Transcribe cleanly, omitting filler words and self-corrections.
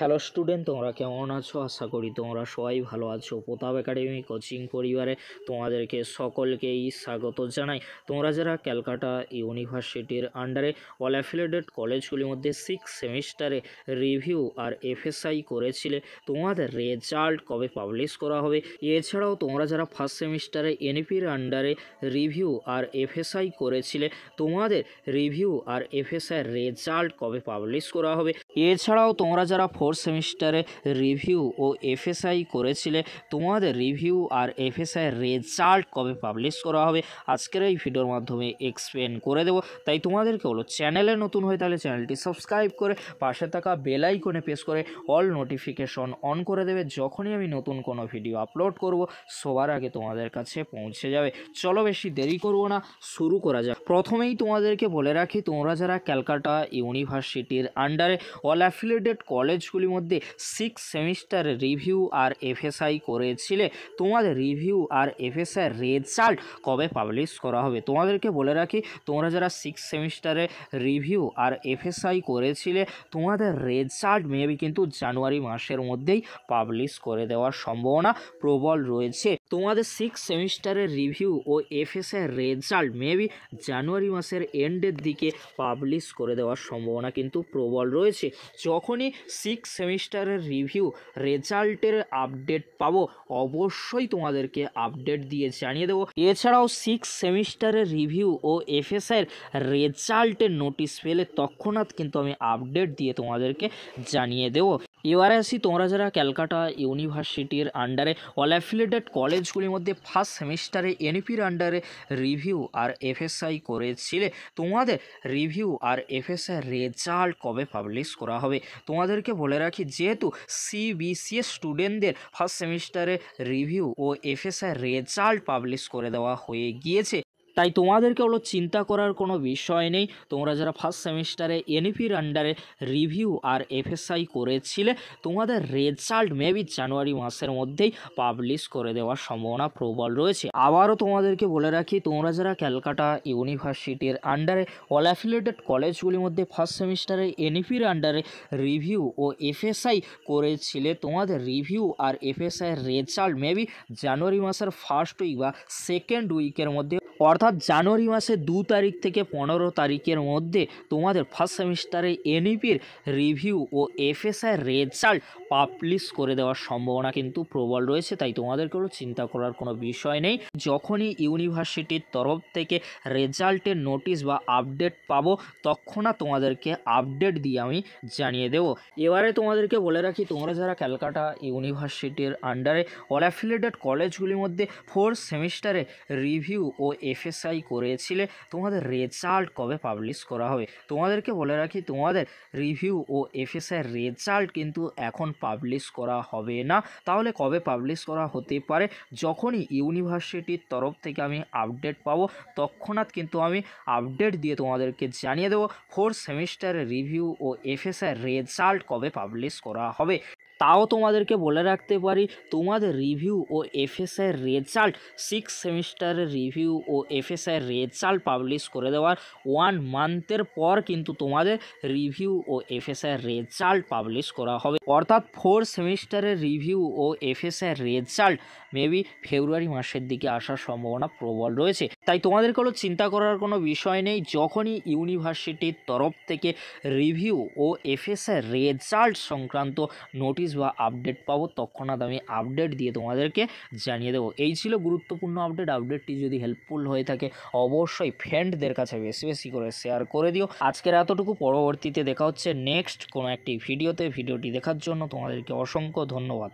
Hello student, তোমরা কেমন আছো? আশা করি তোমরা সবাই ভালো আছো। প্রতাপ একাডেমি কোচিং পরিবারে তোমাদেরকে সকলকেই স্বাগত জানাই। তোমরা যারা ক্যালকাটা ইউনিভার্সিটির আন্ডারে অল অ্যাফিলিয়েটেড কলেজগুলির মধ্যে 6 সেমিস্টারে রিভিউ আর এফএসআই করেছিলে, তোমাদের রেজাল্ট কবে পাবলিশ করা হবে? এছাড়াও তোমরা যারা ফার্স্ট সেমিস্টারে এনপির আন্ডারে রিভিউ আর এফএসআই করেছিলে, তোমাদের রিভিউ আর এফএসআই রেজাল্ট কবে পাবলিশ করা হবে? এছাড়াও তোমরা যারা ফোর্থ সেমিস্টারে রিভিউ ও এফএসআই করেছিলে, তোমাদের রিভিউ আর এফএসআই রেজাল্ট কবে পাবলিশ করা হবে আজকের এই ভিডিওর মাধ্যমে এক্সপ্লেন করে দেবো। তাই তোমাদেরকে হলো চ্যানেলে নতুন হয়ে তাহলে চ্যানেলটি সাবস্ক্রাইব করে পাশে থাকা বেল আইকনে প্রেস করে অল নোটিফিকেশন অন করে দেবে। যখনই আমি নতুন কোনো ভিডিও আপলোড করব সবার আগে তোমাদের কাছে পৌঁছে যাবে। চলো বেশি দেরি করব না, শুরু করা যাক। প্রথমেই তোমাদেরকে বলে রাখি, তোমরা যারা ক্যালকাটা ইউনিভার্সিটির আন্ডারে অল অ্যাফিলিয়েটেড কলেজগুলির মধ্যে 6 সেমিস্টার রিভিউ আর এফএসআই করেছিলে, তোমাদের রিভিউ আর এফএসআই রেজাল্ট কবে পাবলিশ করা হবে? তোমাদেরকে বলে রাখি, তোমরা যারা 6 সেমিস্টারে রিভিউ আর এফএসআই করেছিলে, তোমাদের রেজাল্ট মেবি কিন্তু জানুয়ারি মাসের মধ্যেই পাবলিশ করে দেওয়ার সম্ভাবনা প্রবল রয়েছে। তোমাদের 6 সেমিস্টারের রিভিউ ও এফএসআই রেজাল্ট মেবি জানুয়ারি মাসের এন্ডের দিকে পাবলিশ করে দেওয়ার সম্ভাবনা কিন্তু প্রবল রয়েছে। যখনই 6 সেমিস্টারের রিভিউ রেজাল্টের আপডেট পাবো অবশ্যই তোমাদেরকে আপডেট দিয়ে জানিয়ে দেবো। এছাড়াও 6 সেমিস্টারের রিভিউ ও এফএসআইয়ের রেজাল্টের নোটিশ পেলে তৎক্ষণাৎ কিন্তু আমি আপডেট দিয়ে তোমাদেরকে জানিয়ে দেবো। এবারে আসি, তোমরা যারা ক্যালকাটা ইউনিভার্সিটির আন্ডারে অল অ্যাফিলিয়েটেড কলেজগুলির মধ্যে ফার্স্ট সেমিস্টারে এনপির আন্ডারে রিভিউ আর এফএসআই করেছিলে, তোমাদের রিভিউ আর এফএসআই রেজাল্ট কবে পাবলিশ করা হবে? তোমাদেরকে বলে রাখি, যেহেতু সিবিসিএস স্টুডেন্টদের ফার্স্ট সেমিস্টারে রিভিউ ও এফএসআই রেজাল্ট পাবলিশ করে দেওয়া হয়ে গিয়েছে, তাই তোমাদেরকে হলো চিন্তা করার কোনো বিষয় নেই। তোমরা যারা ফার্স্ট সেমিস্টারে এনপির আন্ডারে রিভিউ আর এফএসআই করেছিলে, তোমাদের রেজাল্ট মেবি জানুয়ারি মাসের মধ্যেই পাবলিশ করে দেওয়ার সম্ভাবনা প্রবল রয়েছে। আবারও তোমাদেরকে বলে রাখি, তোমরা যারা ক্যালকাটা ইউনিভার্সিটির আন্ডারে অল অ্যাফিলিয়েটেড কলেজগুলির মধ্যে ফার্স্ট সেমিস্টারে এনপির আন্ডারে রিভিউ ও এফএসআই করেছিলে, তোমাদের রিভিউ আর এফএসআই রেজাল্ট মেবি জানুয়ারি মাসের ফার্স্ট উইক বা সেকেন্ড উইকের মধ্যে, অর্থাৎ জানুয়ারি মাসের 2 তারিখ থেকে 15 তারিখের মধ্যে তোমাদের ফার্স্ট সেমিস্টারে এনইপির রিভিউ ও এফএসআই রেজাল্ট পাবলিশ করে দেওয়ার সম্ভাবনা কিন্তু প্রবল রয়েছে। তাই তোমাদেরকেও চিন্তা করার কোনো বিষয় নেই। যখনই ইউনিভার্সিটির তরফ থেকে রেজাল্টের নোটিশ বা আপডেট পাবো তৎক্ষণাৎ তোমাদেরকে আপডেট দিয়ে আমি জানিয়ে দেব। এবারে তোমাদেরকে বলে রাখি, তোমরা যারা ক্যালকাটা ইউনিভার্সিটির আন্ডারে অল অ্যাফিলিয়েটেড কলেজগুলির মধ্যে 4th সেমিস্টারে রিভিউ ও এফএসআই করেছিলে, তোমাদের রেজাল্ট কবে পাবলিশ করা হবে? তোমাদেরকে বলে রাখি, তোমাদের রিভিউ ও এফএসআই রেজাল্ট কিন্তু এখন পাবলিশ করা হবে না। তাহলে কবে পাবলিশ করা হতে পারে? যখনই ইউনিভার্সিটির তরফ থেকে আমি আপডেট পাবো তৎক্ষণাৎ কিন্তু আমি আপডেট দিয়ে তোমাদেরকে জানিয়ে দেবো 4th সেমিস্টারের রিভিউ ও এফএসআই রেজাল্ট কবে পাবলিশ করা হবে। তাও তোমাদেরকে বলে রাখতে পারি, তোমাদের রিভিউ ও এফএসআই রেজাল্ট 6 সেমিস্টারের রিভিউ ও এফএসআই রেজাল্ট পাবলিশ করে দেওয়ার 1 মান্থের পর কিন্তু তোমাদের রিভিউ ও এফএসআই রেজাল্ট পাবলিশ করা হবে। অর্থাৎ 4 সেমিস্টারের রিভিউ ও এফএসআই রেজাল্ট মেবি ফেব্রুয়ারি মাসের দিকে আসার সম্ভাবনা প্রবল রয়েছে। তাই তোমাদেরকে হলো চিন্তা করার কোনো বিষয় নেই। যখনই ইউনিভার্সিটির তরফ থেকে রিভিউ ও এফএসআই রেজাল্ট সংক্রান্ত নোটিশ বা আপডেট পাবো তৎক্ষণাৎ আমি আপডেট দিয়ে তোমাদেরকে জানিয়ে দেবো। এই ছিল গুরুত্বপূর্ণ আপডেট। আপডেটটি যদি হেল্পফুল হয়ে থাকে অবশ্যই ফ্রেন্ডদের কাছে বেশি বেশি করে শেয়ার করে দিও। আজকের এতটুকু, পরবর্তীতে দেখা হচ্ছে নেক্সট কোনো একটি ভিডিওতে। ভিডিওটি দেখার জন্য তোমাদেরকে অসংখ্য ধন্যবাদ।